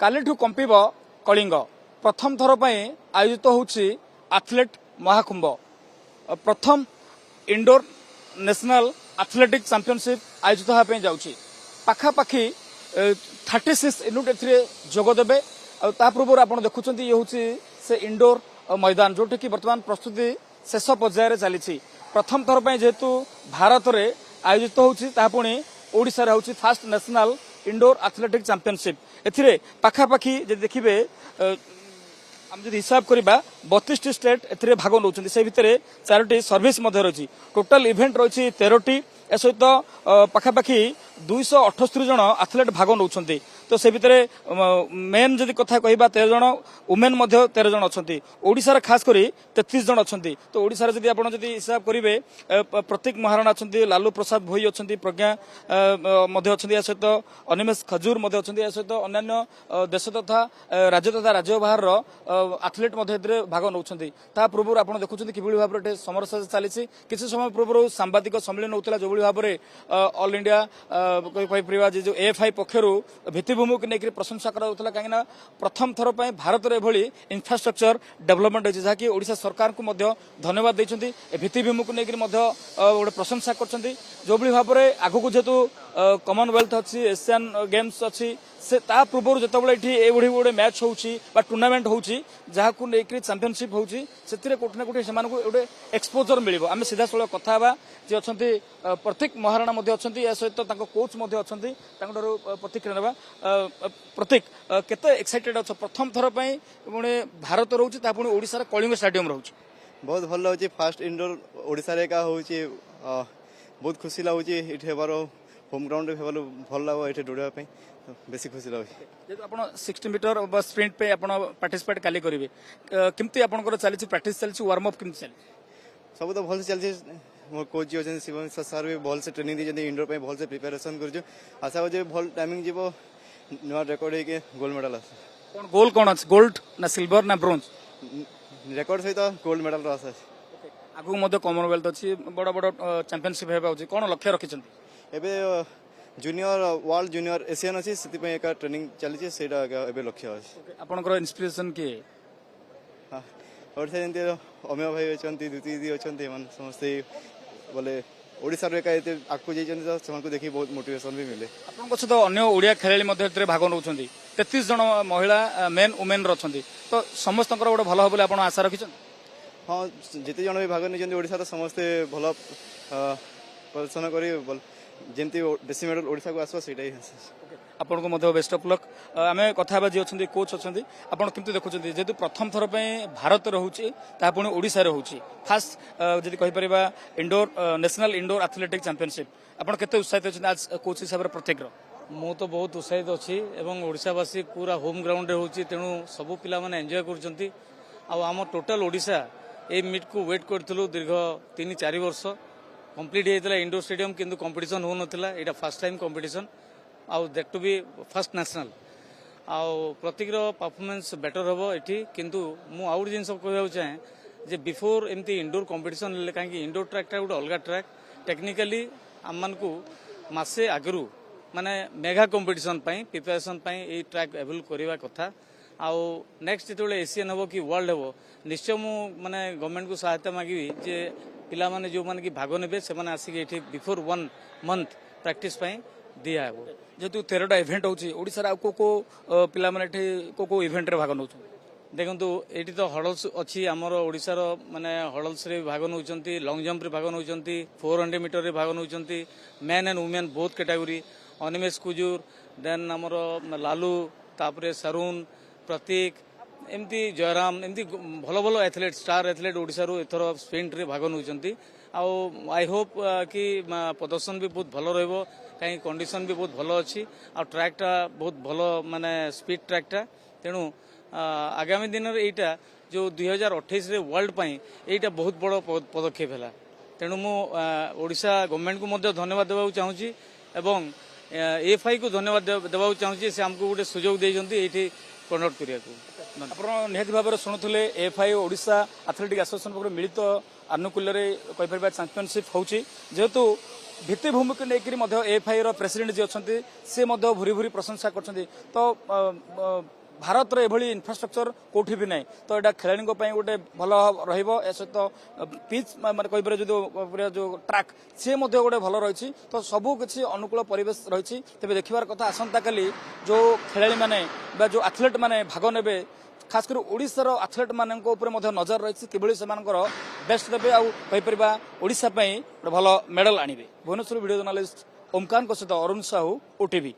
कालीठू कंपिब कलिंग प्रथम थर आयोजित होउछि एथलेट महाकुंभ प्रथम इंडोर नेशनल एथलेटिक चैंपियनशिप आयोजित होगा जाउछि पाखापाखि 36 यूनिट जोगदेवे ता पूर्व आप देखुं ये हूँ से इंडोर मैदान जोटि कि बर्तमान प्रस्तुति शेष पर्यायर चली प्रथम थर जेहेतु भारत में आयोजित होनी ओडिशा होउछि first national indoor athletic championship एथिरे पाखापाखि देखिए आम जब हिसाब करवा 32 स्टेट एथिरे भाग नौछन्ति से भितर 4टी सर्विस रही टोटाल इवेंट रही 13टी ए सहित पाखापाखि 278 जन एथलेट भाग नौछन्ति तो से भितर मेन जदि कथा कहबा 13 जन वुमेन 13 जन अच्छी ओडिशार खास करी 33 जन अच्छी तो ओडिशार जदि आपण जदि हिसाब करेंगे प्रतीक महाराणा अच्छा लालू प्रसाद भोई अच्छा प्रज्ञा अच्छा सहित अनिमेष खजूर अच्छा सहित अन्य देश तथा राज्य बाहर एथलेट भाग नौछन्ति ता पूर्व आप देखुं किभଳି भाव समरसा चली किसी समय पूर्व सांबादिक सम्मेलन होता जो भाव में ऑल इंडिया जो एएफआई पक्षर भित्तिभूमि को लेकर प्रशंसा करा कहीं प्रथम थर भारत में एभली इंफ्रास्ट्रक्चर डेवलपमेंट होती जहाँकि ओडिशा सरकार को धन्यवाद देते भित्तिभूमि को लेकर गोटे प्रशंसा कर जो भाव में आगक जेहेतु कॉमनवेल्थ अच्छी एशियन गेम्स अच्छी से ता पूर्व जिते ये गोटे मैच हो टूर्नामेंट हो चैंपियनशिप होती कोटि ना कोटि से गोटे एक्सपोजर मिल आम सीधा सड़क कथा जी अच्छा प्रतीक महाराणा अच्छा सहित कोच अच्छा प्रतिक्रिया ना प्रतीक केते एक्साइटेड अच्छा प्रथम थर पुणे भारत रोचे पुणी ओडिशा कलिंग स्टेडियम रोचे बहुत भल लगे फास्ट इंडोर ओडिशा का हो बहुत खुशी लगुच ये होम ग्राउंड भल लगे ये दौड़ा बेसी खुशी लगे जेहेतु आप 60 मीटर स्प्रिंट पे आप पार्टिसिपेट काली करेंगे केमती आपंकर चली प्रैक्टिस चली वार्म अप केमती चली सब तो भल चलती मोर कोच जी अच्छे शिवम सर भी भल से ट्रेनिंग दी इंडोर पे भल से प्रिपेरेसन कर आशा कर भल टाइमिंग जीव नुआ रेकर्ड होके गोल्ड मेडल आस गोल कौन अच्छे गोल्ड ना सिल्वर ना ब्रोंज रेकर्ड सहित गोल्ड मेडल आशा आगू कॉमनवेल्थ अच्छी बड़ बड़ चैंपियनशिप कौन लक्ष्य रखिंट एवं जूनियर वर्ल्ड जूनियर एशियन अच्छी से ट्रेनिंग चली से लक्ष्य अच्छे आपंकर इंस्पिरेशन किए ओडिशा जमी अमेय भाई अच्छा द्युति दीदी अच्छा समस्ते बोले ओडिशा आगू जाइए देखिए बहुत मोटिवेशन भी मिले आपन सहित अन्य ओडिया खेलाड़ी भाग नौ 33 जन महिला मेन वुमेन अच्छा तो समस्त गोटे भल हम आप आशा रखिंट हाँ जिते जन भी भाग नहीं ओडिशा समस्ते भल प्रदर्शन कर जमती देशी मेडल ओडिशा को आसो सेटा ही आपन को बेस्ट ऑफ लक आम कथा जी अच्छा कोच अच्छा आपड़ केमती देखुं जेहेतु प्रथम थर भारत रोचे पुणी ओडिशा रोचे फास्ट जदि कहीपर indoor national indoor athletic championship आप केते उत्साहित अच्छे आज कोच हिसाब से प्रत्येक मु तो बहुत उत्साहित अच्छी ओडिशावासी पूरा होम ग्राउंड होची तेणु सबू पिला माने एंजॉय करछंती आम टोटल ओडिशा ए मीट को वेट करथुलु दीर्घ 3-4 वर्ष कंप्लीट होता इंडोर स्टेडियम किंतु कंपटीशन हो नाला यहाँ फर्स्ट टाइम कंपटीशन आउ that to be first national आउ प्रतीक परफॉर्मेंस बेटर हम ये किंतु मु आउ जिन कह चाहे बिफोर एमती इंडोर कंपटीशन कहीं इंडोर ट्रैक्टा गोटे अलग ट्रैक टेक्निकाली आम मान को मसे आगु माने मेगा कंपटीशन प्रिपेरेसन ये ट्रैक एवेल करवा कथा आउ नेक्स्ट जो एशियन हम कि वर्ल्ड हम निश्चय मु माने गवर्नमेंट को सहायता मांगी जे पिला माने जो माने कि भाग ने से आसिक ये बिफोर 1 मंथ प्रैक्टिस दिया जेहेतु 13टा इवेंट होशार को पिला माने को इवेंट रे भाग नौ देखु ये तो हडल्स अच्छी आमर ओडिशार माने हडल्स रे भाग नौ लंग जंप रे भाग नौ 400 मीटर रे भाग नौ men and women both category Animesh Kujur देन आमर लालू तापरे सरुण प्रतीक एमती जयराम एमती भल भल एथलेट स्टार एथलेट ओडिशारू एथर स्प्रिंट रे भाग नौ आई होप कि प्रदर्शन भी बहुत भल रहिबो कहीं कंडीशन भी बहुत भल अच्छी आ ट्रैकटा बहुत भल माने स्पीड ट्रैकटा तेणु आगामी दिन में जो 2028 रे वर्ल्ड पाई एटा बहुत बड़ पदक्षेप है तेणु मु ओडिशा गवर्नमेंट को धन्यवाद देवा चाहूँगी एवं एएफआई को धन्यवाद देवा चाहूँगी से आमको गोटे सुजोग देइजंती एठी कंडक्ट करिया आप निहत भाव में शुणुले एएफआई ओडिशा एथलेटिक एसोसिएशन पक्ष मिलित आनुकूल्य चैंपियनशिप होची जेहेतु ଭିତ୍ତିଭୂମିକୁ ନେଇକରି ମଧ୍ୟ ଏଏଫଆଇ ର ପ୍ରେସିଡେଣ୍ଟ ଯିଏ ଅଛନ୍ତି ସେ ମଧ୍ୟ ଭୁରି ଭୁରି ପ୍ରଶଂସା କରୁଛନ୍ତି। ତ ଭାରତରେ ଏଭଳି ଇନଫ୍ରାଷ୍ଟ୍ରକ୍ଚର କୋଉଠି ବି ନାହିଁ। ତ ଏଇଟା ଖେଳାଳିଙ୍କ ପାଇଁ ଗୋଟେ ଭଲ ରହିବ। ଏ ସହିତ ପିଚ୍ ମାନେ କହିପାରିବେ ଯୋଉ ଟ୍ରାକ୍ ସେ ମଧ୍ୟ ଗୋଟେ ଭଲ ରହିଛି। ତ ସବୁ କିଛି ଅନୁକୂଳ ପରିବେଶ ରହିଛି। ତେବେ ଦେଖିବାର କଥା ଆସନ୍ତାକାଲି ଯୋଉ ଖେଳାଳିମାନେ ବା ଯୋଉ ଆଥଲେଟ୍ ମାନେ ଭାଗ ନେବେ ଖାସ୍ କରି ଓଡ଼ିଶାର ଆଥଲେଟ୍ ମାନଙ୍କ ଉପରେ ମଧ୍ୟ ନଜର ରହିଛି କିଭଳି ସେମାନଙ୍କର ବେଷ୍ଟ ଦେବେ ଆଉ କହିପାରିବା ଓଡ଼ିଶା ପାଇଁ ଗୋଟେ ଭଲ ମେଡାଲ ଆଣିବେ। ଭୁବନେଶ୍ୱର ଭିଡ଼ିଓ ଜର୍ଣ୍ଣାଲିଷ୍ଟ ଓମକାରଙ୍କ ସହିତ ଅରୁଣ ସାହୁ, ଓଟିଭି।